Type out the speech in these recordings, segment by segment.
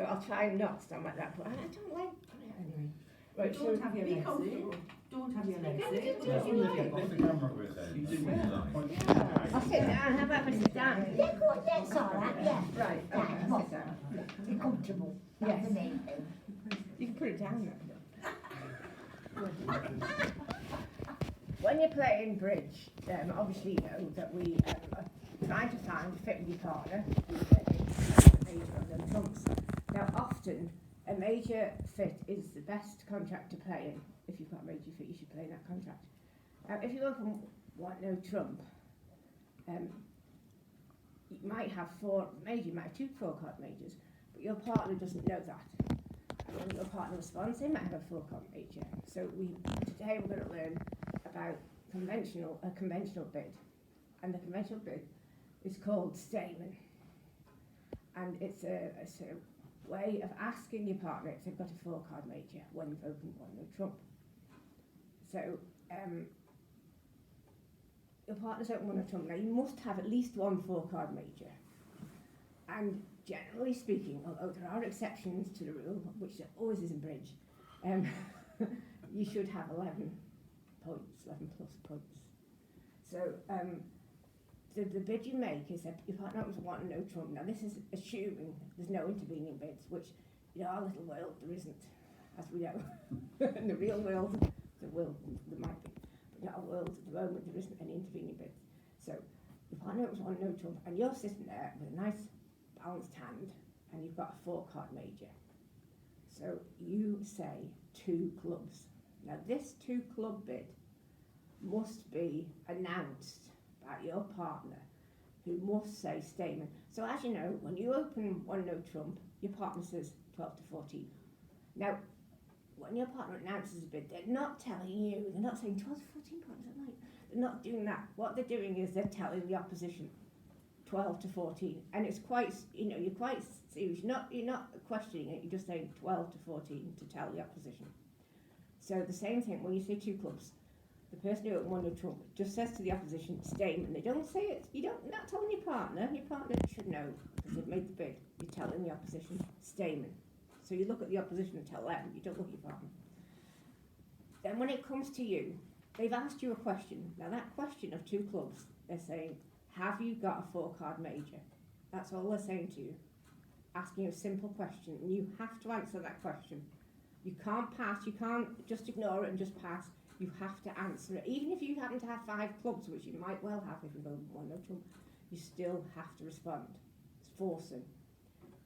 I'll try not to stand like that, but I don't like it anyway. Right, so Don't have your be legs comfortable. Don't have your legs Come in. to That's do all what you right. like. Lift the camera with then. You do Yeah. I'll sit down, how about if I sit down? Yeah, go on, that's all right, yeah. Right, Yeah, okay, I'll sit down. Be comfortable, that's Yes. the main thing. You can put it down there. When you're playing bridge, obviously you know that we try to find a fit with your partner who's a major of them trumps. Now often a major fit is the best contract to play in. If you've got a major fit, you should play in that contract. If you open one no trump, you might have you might have two 4-card majors, but your partner doesn't know that. And when your partner responds, they might have a 4-card major. So today we're going to learn about a conventional bid, and the conventional bid is called Stayman, and it's a way of asking your partner if they've got a 4-card major when you've opened one no trump. So your partner's opened one no trump. Now you must have at least one 4-card major, and generally speaking, although there are exceptions to the rule, which there always is in bridge, you should have 11 points, 11 plus points. So the bid you make is that your partner opens one no trump. Now this is assuming there's no intervening bids, which in our little world there isn't, as we know. In the real world, there might be. But in our world at the moment there isn't any intervening bids. So your partner opens one no trump, and you're sitting there with a nice balanced hand, and you've got a 4-card major. So you say 2 clubs. Now this 2-club bid must be announced by your partner, who must say Stayman. So as you know, when you open one no trump, your partner says 12 to 14. Now, when your partner announces a bid, they're not telling you, they're not saying 12 to 14 points at night. They're not doing that. What they're doing is they're telling the opposition 12 to 14, and it's quite, you're quite serious. You're not questioning it. You're just saying 12 to 14 to tell the opposition. So the same thing when you say 2 clubs, the person who opened one no trump just says to the opposition, Stayman. They don't say it. You're not telling your partner. Your partner should know because they've made the bid. You're telling the opposition, Stayman. So you look at the opposition and tell them. You don't look at your partner. Then when it comes to you, they've asked you a question. Now that question of 2 clubs, they're saying, have you got a 4-card major? That's all they're saying to you. Asking you a simple question, and you have to answer that question. You can't pass. You can't just ignore it and just pass. You have to answer it. Even if you happen to have 5 clubs, which you might well have if you go one no trump, you still have to respond. It's forcing.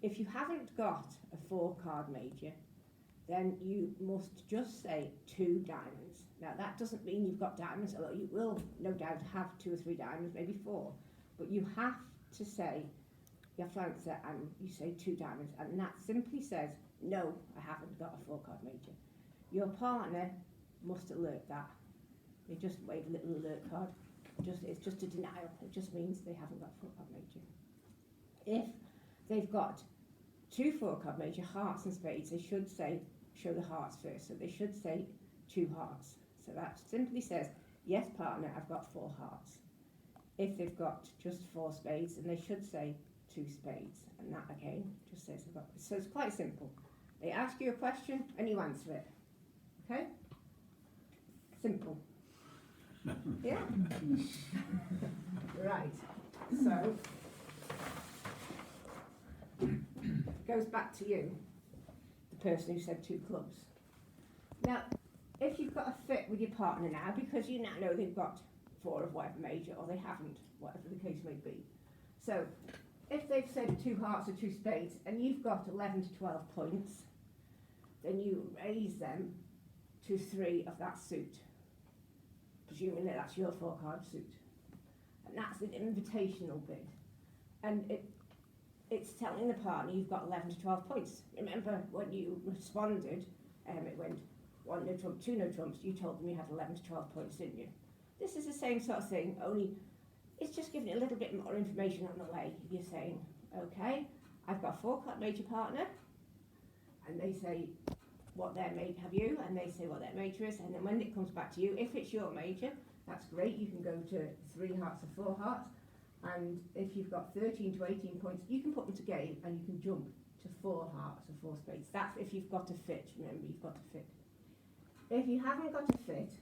If you haven't got a 4-card major, then you must just say 2 diamonds. Now that doesn't mean you've got diamonds, although you will no doubt have 2 or 3 diamonds, maybe 4. But you have to say, you have to answer and you say 2 diamonds, and that simply says, no, I haven't got a 4-card major. Your partner must alert that. They just wave a little alert card. It's just a denial. It just means they haven't got a 4-card major. If they've got 2 4-card major, hearts and spades, they should say, show the hearts first. So they should say 2 hearts. So that simply says, yes, partner, I've got 4 hearts. If they've got just 4 spades, then they should say 2 spades. And that, again, just says I've got. So it's quite simple. They ask you a question and you answer it. Okay? Simple. Yeah? Right. So, goes back to you, the person who said 2 clubs. Now, if you've got a fit with your partner now, because you now know they've got 4 of whatever major, or they haven't, whatever the case may be. So, if they've said 2 hearts or 2 spades, and you've got 11 to 12 points, then you raise them to 3 of that suit, presuming that that's your 4-card suit. And that's an invitational bid. And it's telling the partner you've got 11 to 12 points. Remember, when you responded, it went 1 no trump, 2 no trumps, you told them you had 11 to 12 points, didn't you? This is the same sort of thing, only it's just giving you a little bit more information on the way. You're saying, okay, I've got a 4-card major partner, and they say what their major, have you, and they say what their major is, and then when it comes back to you, if it's your major, that's great, you can go to 3 hearts or 4 hearts, and if you've got 13 to 18 points, you can put them to game, and you can jump to 4 hearts or 4 spades. That's if you've got a fit. Remember, you've got a fit. If you haven't got a fit,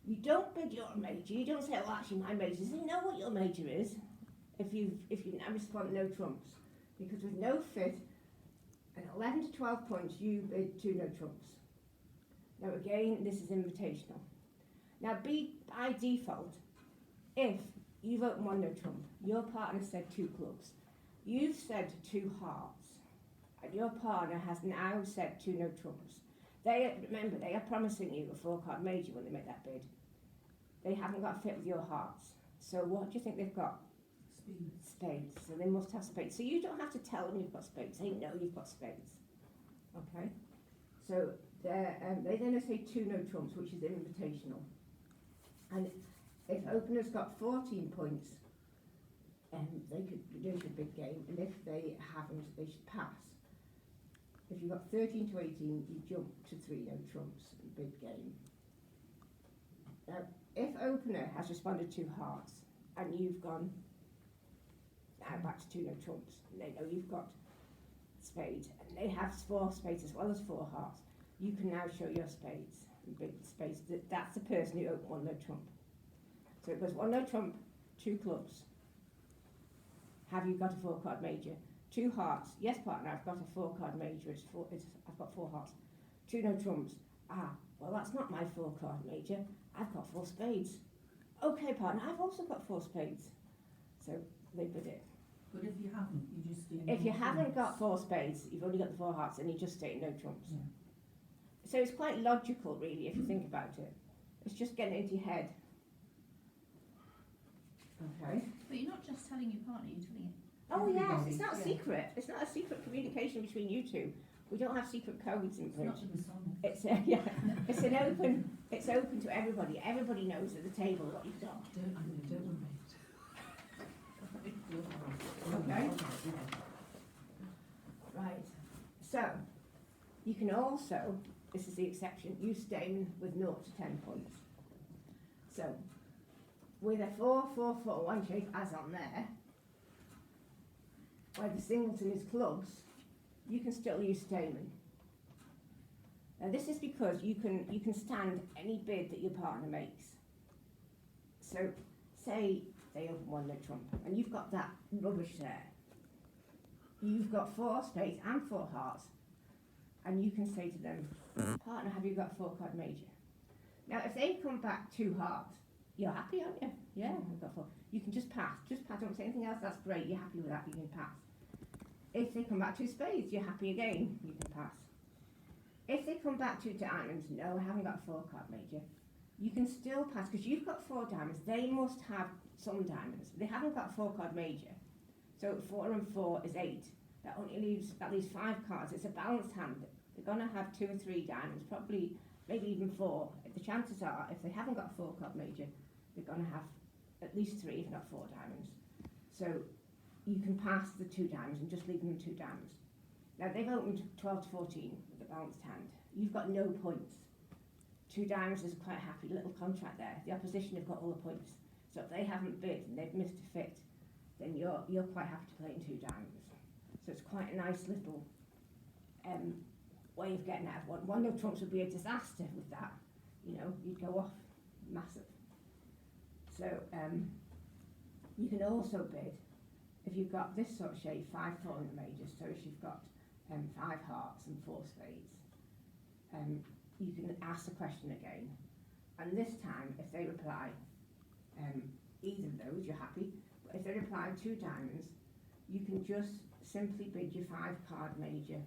you don't bid your major. You don't say, "Oh, actually, my major is." You know what your major is. If you now respond no trumps, because with no fit, at 11 to 12 points, you bid 2 no trumps. Now again, this is invitational. Now, by default, if you've opened 1 no trump, your partner said 2 clubs, you've said 2 hearts, and your partner has now said 2 no trumps. Remember, they are promising you a 4-card major when they make that bid. They haven't got a fit with your hearts. So what do you think they've got? Spades. So they must have spades. So you don't have to tell them you've got spades. They know you've got spades. Okay? So they then say 2 no trumps, which is invitational. And if opener's got 14 points, they could do a big game. And if they haven't, they should pass. If you've got 13 to 18, you jump to 3 no trumps, big game. Now, if opener has responded 2 hearts, and you've gone now back to 2 no trumps, and they know you've got spades, and they have 4 spades as well as 4 hearts, you can now show your spades, and big spades. That's the person who opened 1 no trump. So it goes 1 no trump, 2 clubs. Have you got a 4-card major? 2 hearts. Yes, partner, I've got a 4-card major. I've got 4 hearts. 2 no trumps. Well, that's not my 4-card major. I've got 4 spades. Okay, partner, I've also got 4 spades. So they bid it. But if you haven't, you just do. If you haven't got 4 spades, you've only got the 4 hearts, and you just state no trumps. Yeah. So it's quite logical, really, if you think about it. It's just getting it into your head. Okay. But you're not just telling your partner, you're telling it. Oh yes, Everybody, it's not yeah. secret. It's not a secret communication between you two. We don't have secret codes in It's bridge. not in the song. It's yeah. It's an open. It's open to everybody. Everybody knows at the table what you've got. Don't worry. Okay. Right. So you can also, this is the exception, use Stayman with 0 to 10 points. So with a 4-4-4-1 shape as on there, where the singleton is clubs, you can still use Stayman. Now this is because you can stand any bid that your partner makes. So say they open 1 no trump and you've got that rubbish there. You've got 4 spades and 4 hearts, and you can say to them, partner, have you got a 4-card major? Now if they come back 2 hearts, you're happy, aren't you? Yeah, I've got 4. You can just pass. Don't say anything else. That's great. You're happy with that. You can pass. If they come back 2 spades, you're happy again. You can pass. If they come back 2 diamonds, no, I haven't got a 4-card major. You can still pass because you've got 4 diamonds. They must have some diamonds. They haven't got a 4-card major. So 4 and 4 is 8. That leaves 5 cards. It's a balanced hand. They're going to have 2 or 3 diamonds, probably maybe even 4. The chances are, if they haven't got a 4-card major, they're going to have at least 3, if not 4 diamonds. So you can pass the 2 diamonds and just leave them 2 diamonds. Now they've opened 12 to 14 with a balanced hand. You've got no points. 2 diamonds is quite a happy little contract there. The opposition have got all the points. So if they haven't bid and they've missed a fit, then you're quite happy to play in 2 diamonds. So it's quite a nice little way of getting out of one. 1 no trumps would be a disaster with that. You know, you'd go off massive. So you can also bid if you've got this sort of shape, 5-4 in the major. So if you've got 5 hearts and 4 spades, you can ask the question again. And this time, if they reply either of those, you're happy. But if they reply 2 diamonds, you can just simply bid your 5-card major.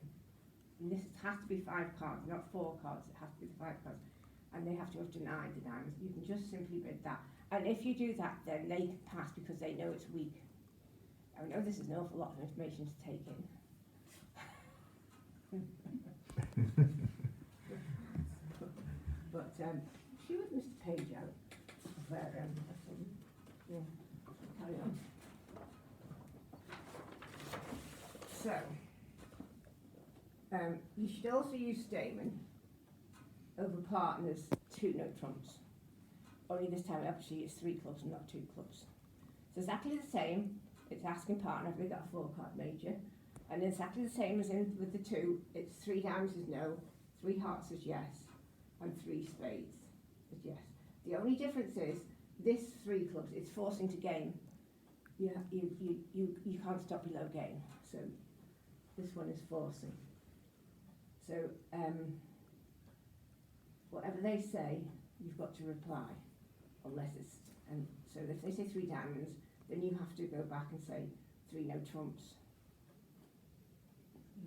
And this has to be 5 cards, not 4 cards. It has to be the 5 cards. And they have to have denied the diamonds. You can just simply bid that. And if you do that, then they can pass because they know it's weak. I know this is an awful lot of information to take in. But she was Mr. Page out where yeah, carry on. So you should also use Stayman over partners 2 no trumps. Only this time actually it's 3 clubs and not 2 clubs. It's exactly the same. It's asking partner if they got a 4-card major. And exactly the same as in with the two, it's 3 diamonds is no, 3 hearts is yes, and 3 spades is yes. The only difference is this 3 clubs, it's forcing to game. You can't stop below game. So this one is forcing. So whatever they say, you've got to reply, unless it's, and so if they say 3 diamonds, then you have to go back and say 3 no trumps.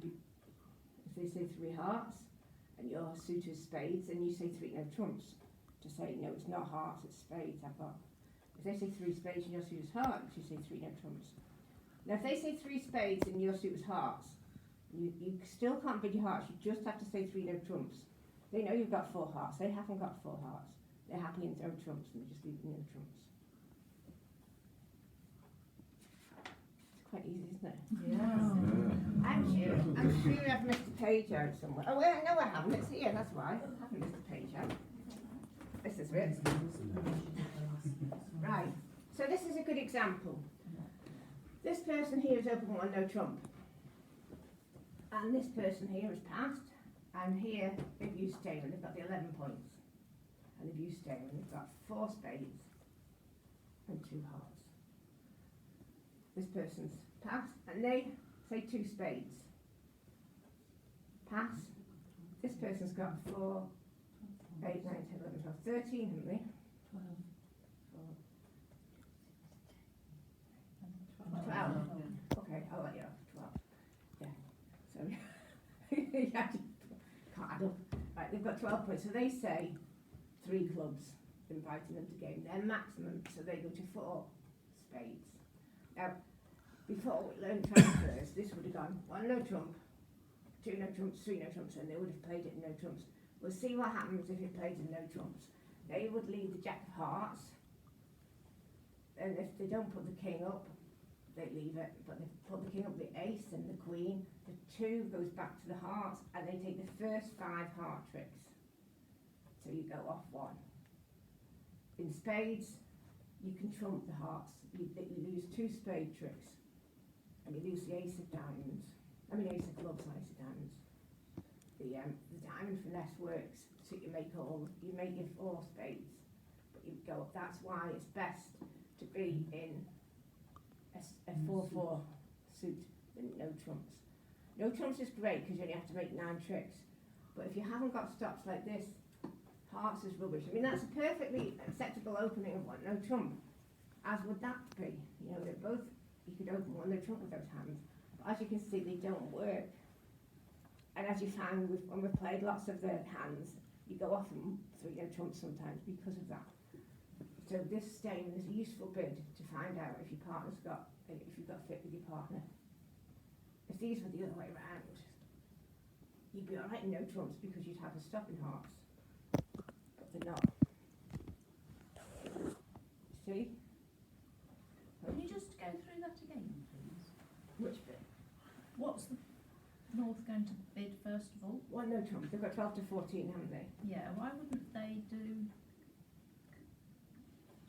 If they say 3 hearts, and your suit is spades, then you say 3 no trumps. To say, no, it's not hearts, it's spades, I've got. If they say 3 spades and your suit is hearts, you say 3 no trumps. Now if they say 3 spades and your suit is hearts, you still can't bid your hearts, you just have to say 3 no trumps. They know you've got 4 hearts, they haven't got 4 hearts. They're happy in no trumps and they just leave no trumps. It's quite easy, isn't it? Yeah. I'm sure I've missed a page out somewhere. Oh, well, no I haven't, it's here, that's why. I haven't missed a page out. This is it. Right, so this is a good example. This person here is open one, no trump. And this person here is passed. And here, if you Stayman, they've got the 11 points. And if you Stayman, they've got 4 spades and 2 hearts. This person's passed, and they say 2 spades. Pass. This person's got 4, 8, 9, 10, 11, 12, 13, haven't they? 12. Okay, I'll let you off. 12. Yeah. So you have to can't add up. Right, they've got 12 points. So they say 3 clubs, inviting them to game. Their maximum, so they go to 4 spades. Now, before we learned transfers, this would have gone 1 no trump, 2 no trumps, 3 no trumps, and they would have played it in no trumps. We'll see what happens if it plays in no trumps. They would leave the jack of hearts, and if they don't put the king up, they leave it, but they put the king up, the ace and the queen, the 2 goes back to the hearts, and they take the first 5 heart tricks. So you go off 1. In spades, you can trump the hearts. You lose 2 spade tricks, and you lose the ace of diamonds. I mean ace of clubs, not ace of diamonds. The diamond finesse works, so you make your 4 spades, but you go up. That's why it's best to be in a 4-4 suit than no trumps. No trumps is great because you only have to make 9 tricks, but if you haven't got stops like this, hearts is rubbish. I mean, that's a perfectly acceptable opening of 1 no trump, as would that be. You know, they're both, you could open 1 no trump with those hands, but as you can see, they don't work. And as you found when we've played lots of the hands, you go off and 3 no trumps sometimes because of that. So this Stayman is a useful bid to find out if your partner's got, if you've got fit with your partner. If these were the other way around, you'd be alright in no trumps because you'd have a stop in hearts. But they're not. See? Can you just go through that again, please? Which bit? What's the North going to bid first of all? 1 no trumps. They've got 12 to 14, haven't they? Yeah, why wouldn't they do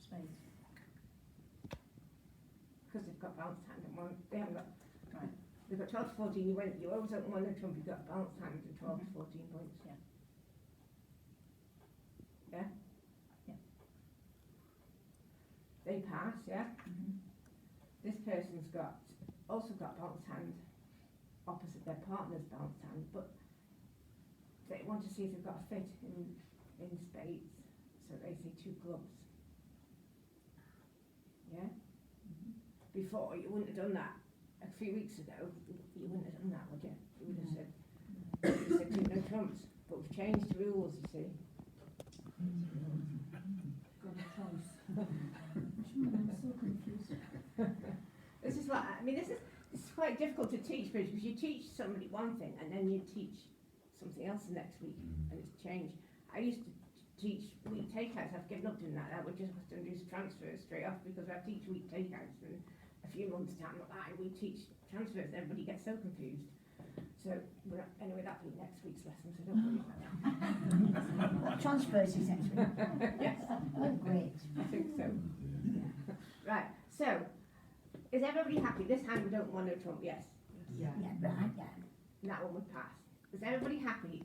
spades? Because they've got balanced hand and 1. They haven't got. Right. They've got 12 to 14. You always open 1 no trump. You've got balanced hand and 12 to 14 points. Yeah. Yeah. Yeah. They pass. Yeah. Mm-hmm. This person's also got balanced hand opposite their partner's balanced hand, but they want to see if they've got a fit in spades, so they say 2 clubs. Yeah? Mm-hmm. Before, you wouldn't have done that. A few weeks ago, you wouldn't have done that, would you? You would have said 2 no trumps, but we've changed the rules, you see. Got a choice. I'm so confused. This is what, I mean, this is quite difficult to teach, because you teach somebody one thing and then you teach something else the next week, and it's changed. I used to teach week takeouts. I've given up doing that. I would just have to do transfers straight off, because I teach week takeouts, and a few months down the line we teach transfers. Everybody gets so confused. So anyway, that'll be next week's lesson, so don't worry about that. What transfers is next week? Yes, Oh, great. I think so. Right, so is everybody happy? This hand would open 1 no trump, yes. Yeah. Yeah, right, yeah. And that one would pass. Was everybody happy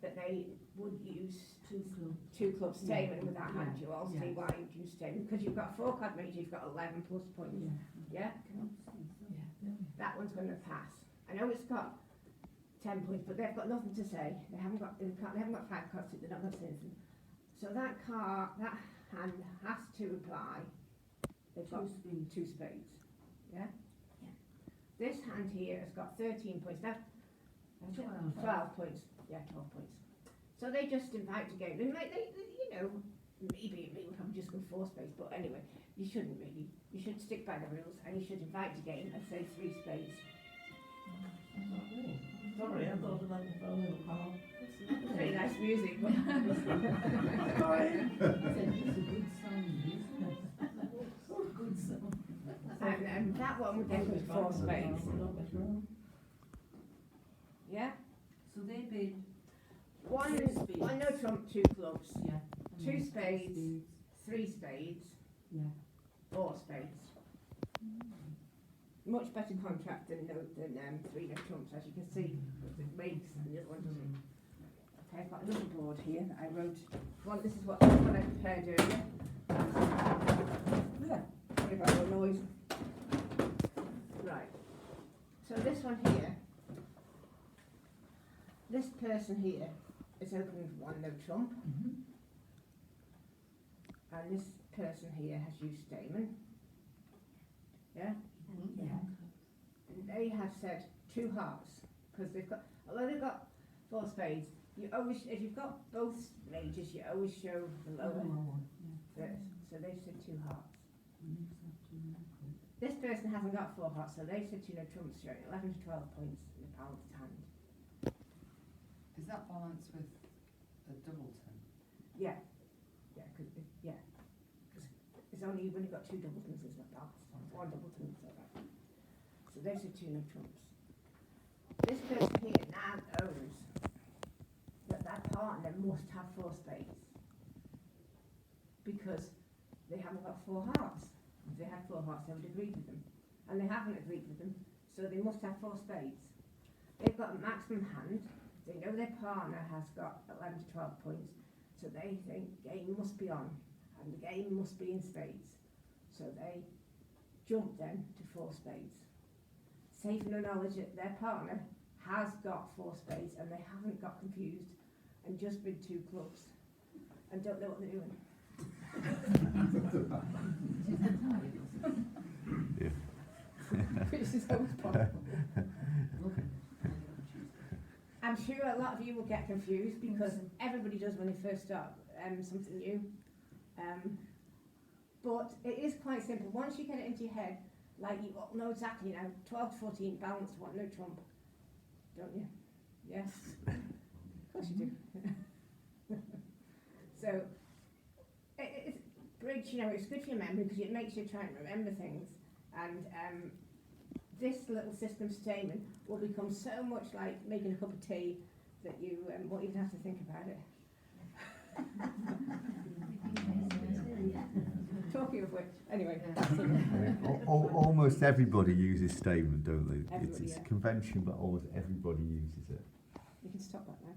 that they would use Two clubs. two clubs Yeah. Stayman with that hand? You all see Yeah. why you'd use Stayman, because you've got 4 card major, you've got 11 plus points. Yeah? That one's going to pass. I know it's got 10 points, but they've got nothing to say. They haven't got 5 cards, so they're not going to say anything. So that hand has to apply. They've got Two speeds. 2 spades. Yeah? Yeah. This hand here has got 13 points. Now, 12 points. Yeah, 12 points. So they just invite to game. And like they you know, maybe it would have just go 4 spades, but anyway, you shouldn't really. You should stick by the rules, and you should invite to game and say 3 spades. Sorry, I thought about the little call. It's very nice music, but I said, it's a good song, isn't it? Good song. and that one would then be 4 spades. Yeah. So they bid, One Two spades. no trump, 2 clubs, yeah. 2 spades, 3 spades, Yeah. 4 spades. Much better contract than 3 no trumps, as you can see with the rates and the other one doesn't. Okay, I've got a little board here that I wrote. Well, this is what I prepared earlier. Sorry about the noise. Right. So this one here, this person here is opening with 1 no trump, and this person here has used Stayman. Yeah? Yeah. And they have said 2 hearts, because although they've got 4 spades, you always, if you've got both majors, you always show the lower first. So they've said 2 hearts. This person hasn't got 4 hearts, so they said 2 no trumps, showing 11 to 12 points in a balanced hand. Is that balanced with a doubleton? Yeah, because it's only when you've got 2 doubletons, it's not balanced. 1 doubleton, so that. So they said 2 no trumps. This person here now knows that that partner must have 4 spades, because they haven't got 4 hearts. If they had 4 hearts, they would agree with them, and they haven't agreed with them, so they must have 4 spades. They've got a maximum hand. They know their partner has got 11 to 12 points, so they think game must be on, and the game must be in spades. So they jump then to 4 spades. Safe in the knowledge that their partner has got 4 spades, and they haven't got confused and just bid 2 clubs and don't know what they're doing. Which is always possible. I'm sure a lot of you will get confused, because everybody does when they first start something new. But it is quite simple. Once you get it into your head, like you all know exactly now, 12 to 14 balanced, 1 no trump, don't you? Yes? Of course you do. So, it's bridge, you know, it's good for your memory because it makes you try and remember things. And this little system Stayman will become so much like making a cup of tea that you won't even have to think about it. Talking of which, anyway. Almost everybody uses Stayman, don't they? Everybody, It's yeah. a convention, but almost everybody uses it. You can stop that now.